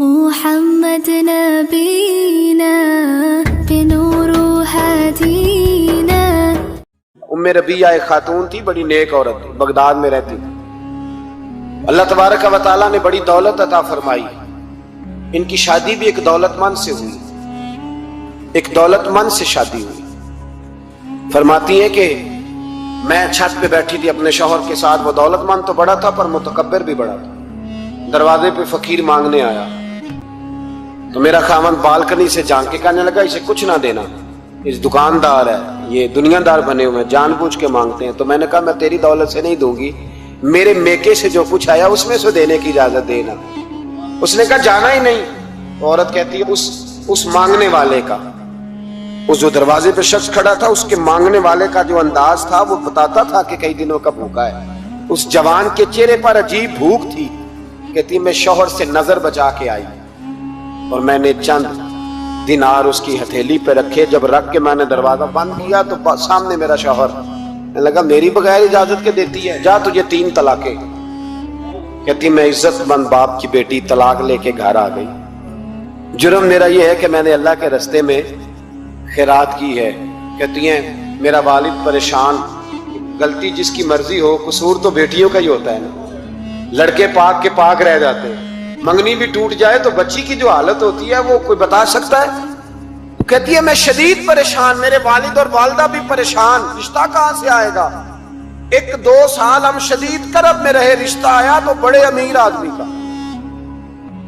محمد نبینا بنور ہدینا۔ ام ربیہ ایک خاتون تھی، بڑی نیک عورت تھی، بغداد میں رہتی تھی۔ اللہ تبارک و تعالیٰ نے بڑی دولت عطا فرمائی۔ ان کی شادی بھی ایک دولت مند سے ہوئی، ایک دولت مند سے شادی ہوئی۔ فرماتی ہیں کہ میں چھت پہ بیٹھی تھی اپنے شوہر کے ساتھ، وہ دولت مند تو بڑا تھا پر متکبر بھی بڑا تھا۔ دروازے پہ فقیر مانگنے آیا تو میرا خاوند بالکنی سے جھانک کے کہنے لگا اسے کچھ نہ دینا، اس دکاندار ہے، یہ دنیا دار بنے ہوئے ہیں، جان بوجھ کے مانگتے ہیں۔ تو میں نے کہا میں تیری دولت سے نہیں دوں گی، میرے میکے سے جو کچھ آیا اس میں سے دینے کی اجازت دینا۔ اس نے کہا جانا ہی نہیں۔ عورت کہتی ہے اس مانگنے والے کا، اس جو دروازے پہ شخص کھڑا تھا، اس کے مانگنے والے کا جو انداز تھا وہ بتاتا تھا کہ کئی دنوں کا بھوکا ہے۔ اس جوان کے چہرے پر عجیب بھوک تھی۔ کہتی میں شوہر سے نظر بچا کے آئی اور میں نے چند دینار اس کی ہتھیلی پہ رکھے۔ جب رکھ کے میں نے دروازہ بند کیا تو سامنے میرا شوہر لگا میری بغیر اجازت کے دیتی ہے، جا تجھے 3 طلاقیں۔ کہتی میں عزت مند باپ کی بیٹی طلاق لے کے گھر آ گئی۔ جرم میرا یہ ہے کہ میں نے اللہ کے راستے میں خیرات کی ہے۔ کہتی ہیں میرا والد پریشان، غلطی جس کی مرضی ہو، قصور تو بیٹیوں کا ہی ہوتا ہے نا، لڑکے پاک کے پاک رہ جاتے ہیں، منگنی بھی ٹوٹ جائے تو بچی کی جو حالت ہوتی ہے وہ کوئی بتا سکتا ہے؟ کہتی ہے میں شدید پریشان، میرے والد اور والدہ بھی پریشان، رشتہ کہاں سے آئے گا؟ 1-2 سال ہم شدید کرب میں رہے، رشتہ آیا تو بڑے امیر آدمی کا۔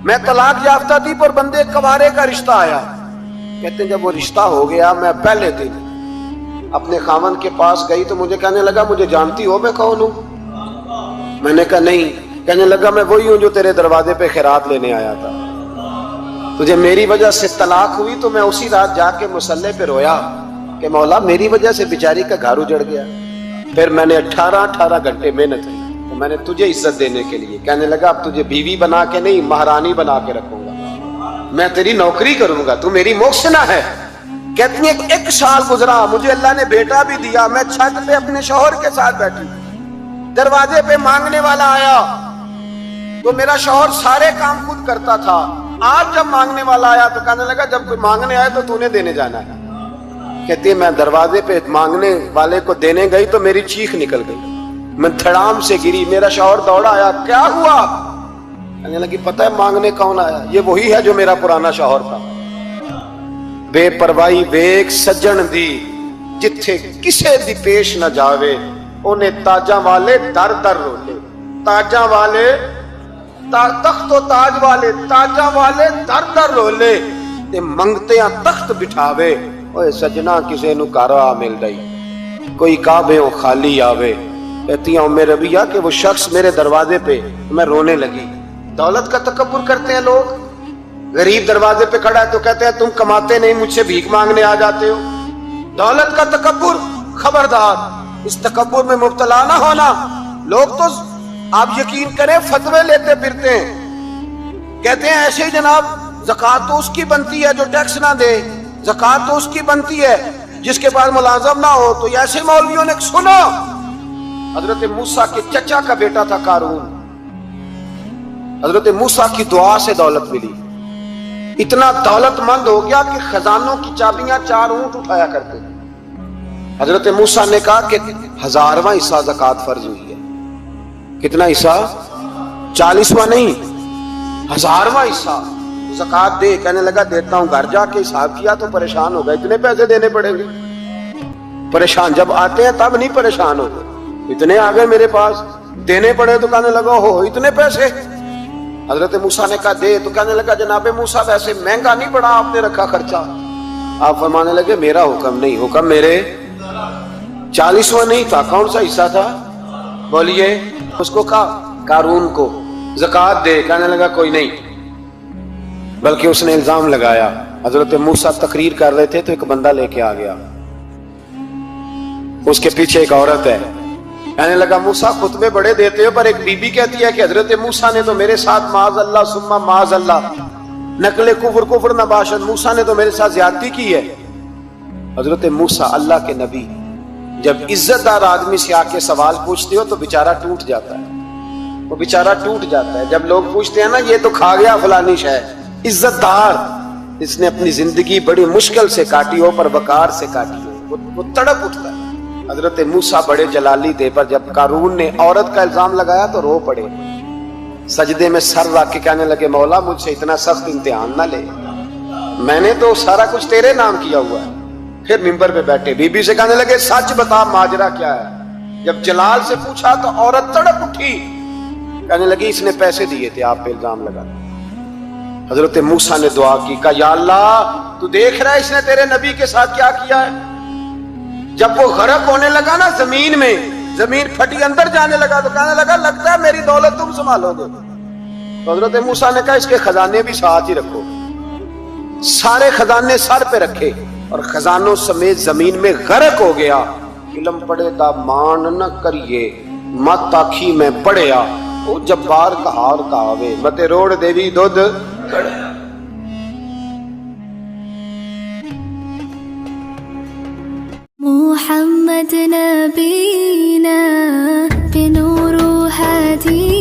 میں طلاق یافتہ تھی پر بندے کوارے کا رشتہ آیا۔ کہتے ہیں جب وہ رشتہ ہو گیا میں پہلے دن اپنے خاوند کے پاس گئی تو مجھے کہنے لگا مجھے جانتی ہو میں کون ہوں؟ میں نے کہا نہیں۔ کہنے لگا میں وہی ہوں جو تیرے دروازے پہ خیرات لینے آیا تھا، تجھے میری وجہ سے طلاق ہوئی تو میں اسی رات جا کے مصلے پہ رویا کہ مولا میری وجہ سے بیچاری کا گھر اجڑ گیا۔ پھر میں نے 18 گھنٹے محنت کی تو میں نے تجھے عزت دینے کے لیے، کہنے لگا اب تجھے بیوی بنا کے نہیں مہرانی بنا کے رکھوں گا، میں تیری نوکری کروں گا، تو میری محسنہ ہے۔ کہتی ہیں 1 سال گزرا، مجھے اللہ نے بیٹا بھی دیا، میں چھت پہ اپنے شوہر کے ساتھ بیٹھی، دروازے پہ مانگنے والا آیا تو میرا شوہر سارے کام خود کرتا تھا۔ آج جب مانگنے والا آیا تو کہنے لگا جب کوئی مانگنے آئے تو نے دینے جانا ہے۔ کہتی ہے میں دروازے پہ مانگنے والے کو دینے گئی تو میری چیخ نکل گئی، میں دھڑام سے گری، میرا شوہر دوڑا آیا، کیا ہوا؟ کہنے لگی پتہ ہے مانگنے کون آیا؟ یہ وہی ہے جو میرا پرانا شوہر تھا۔ بے پرواہی ویک سجن دی جتھے کسے دی پیش نہ جاوے، انہیں تاجاں والے در در رولے، تاجاں والے تخت و تاج والے، تاجاں والے در در رولے، تے منگتیاں تخت بٹھاوے، اوے سجنا کسے نو گھر آ مل رہی، کوئی کعبےوں خالی آوے۔ کہتی ہیں ام ربیہ کہ وہ شخص میرے دروازے پہ، میں رونے لگی۔ دولت کا تکبر کرتے ہیں لوگ، غریب دروازے پہ کھڑا ہے تو کہتے ہیں تم کماتے نہیں مجھ سے بھیک مانگنے آ جاتے ہو۔ دولت کا تکبر، خبردار اس تکبر میں مبتلا نہ ہونا۔ لوگ تو آپ یقین کریں فتوے لیتے پھرتے ہیں، کہتے ہیں ایسے ہی جناب زکوٰۃ تو اس کی بنتی ہے جو ٹیکس نہ دے، زکوٰۃ تو اس کی بنتی ہے جس کے پاس ملازم نہ ہو۔ تو ایسے مولویوں نے سنو، حضرت موسیٰ کے چچا کا بیٹا تھا قارون، حضرت موسیٰ کی دعا سے دولت ملی، اتنا دولت مند ہو گیا کہ خزانوں کی چابیاں 4 اونٹ اٹھایا کرتے۔ حضرت موسیٰ نے کہا کہ 1000واں حصہ زکوٰۃ فرض ہوئی ہے۔ کتنا حصہ؟ 40واں نہیں، 1000واں حصہ زکوٰۃ دے۔ کہنے لگا دیتا ہوں۔ گھر جا کے حساب کیا تو پریشان ہو گئے، اتنے پیسے دینے پڑیں گے؟ پریشان جب آتے ہیں تب نہیں پریشان ہو، اتنے آ گئے میرے پاس، دینے پڑے تو کہنے لگا ہو اتنے پیسے؟ حضرت موسیٰ نے کہا دے، تو کہنے لگا جناب موسیٰ ویسے مہنگا نہیں پڑا آپ نے رکھا خرچہ؟ آپ فرمانے لگے میرا حکم نہیں، حکم میرے 40واں نہیں تھا، کون سا حصہ تھا بولیے؟ اس کو کہا قارون کو زکوٰۃ دے، کہنے لگا کوئی نہیں، بلکہ اس نے الزام لگایا۔ حضرت موسیٰ تقریر کر رہے تھے تو ایک بندہ لے کے آ گیا، اس کے پیچھے ایک عورت ہے، کہنے لگا موسیٰ خطبے بڑے دیتے ہو، پر ایک بی بی کہتی ہے کہ حضرت موسیٰ نے تو میرے ساتھ معاذ اللہ ثم معاذ اللہ، نقل کفر نباشد، موسیٰ نے تو میرے ساتھ زیادتی کی ہے۔ حضرت موسیٰ اللہ کے نبی جب عزت دار آدمی سے آ کے سوال پوچھتے ہو تو بیچارہ ٹوٹ جاتا ہے، وہ بیچارہ ٹوٹ جاتا ہے۔ جب لوگ پوچھتے ہیں نا یہ تو کھا گیا فلانی شے، عزت دار، اس نے اپنی زندگی بڑی مشکل سے کاٹی ہو پر وقار سے کاٹی ہو، وہ تڑپ اٹھتا ہے۔ حضرت موسیٰ بڑے جلالی تھے، پر جب قارون نے عورت کا الزام لگایا تو رو پڑے، سجدے میں سر رکھ کے کہنے لگے مولا مجھ سے اتنا سخت امتحان نہ لے، میں نے تو سارا کچھ تیرے نام کیا ہوا ہے۔ پھر ممبر پہ بیٹھے بی بی سے کہنے لگے سچ بتا ماجرا کیا ہے؟ جب جلال سے پوچھا تو عورت تڑپ اٹھی، کہنے لگی اس نے پیسے دیے تھے آپ پہ الزام لگا۔ حضرت موسیٰ نے دعا کی، کہا یا اللہ تو دیکھ رہا ہے اس نے تیرے نبی کے ساتھ کیا کیا ہے۔ جب وہ غرق ہونے لگا نا زمین میں، زمین پھٹی اندر جانے لگا تو کہنے لگا لگتا ہے میری دولت تم سنبھالو گے۔ تو حضرت موسیٰ نے کہا اس کے خزانے بھی ساتھ ہی رکھو، سارے خزانے سر پہ رکھے اور خزانوں سمیت زمین میں غرق ہو گیا۔ علم پڑے دا مان نہ کریے مت آکھی میں پڑھیا، او جبار کہار کہاوے متے روڑ دیوی دودھ کڑ۔ محمد نبینا بنور ہادی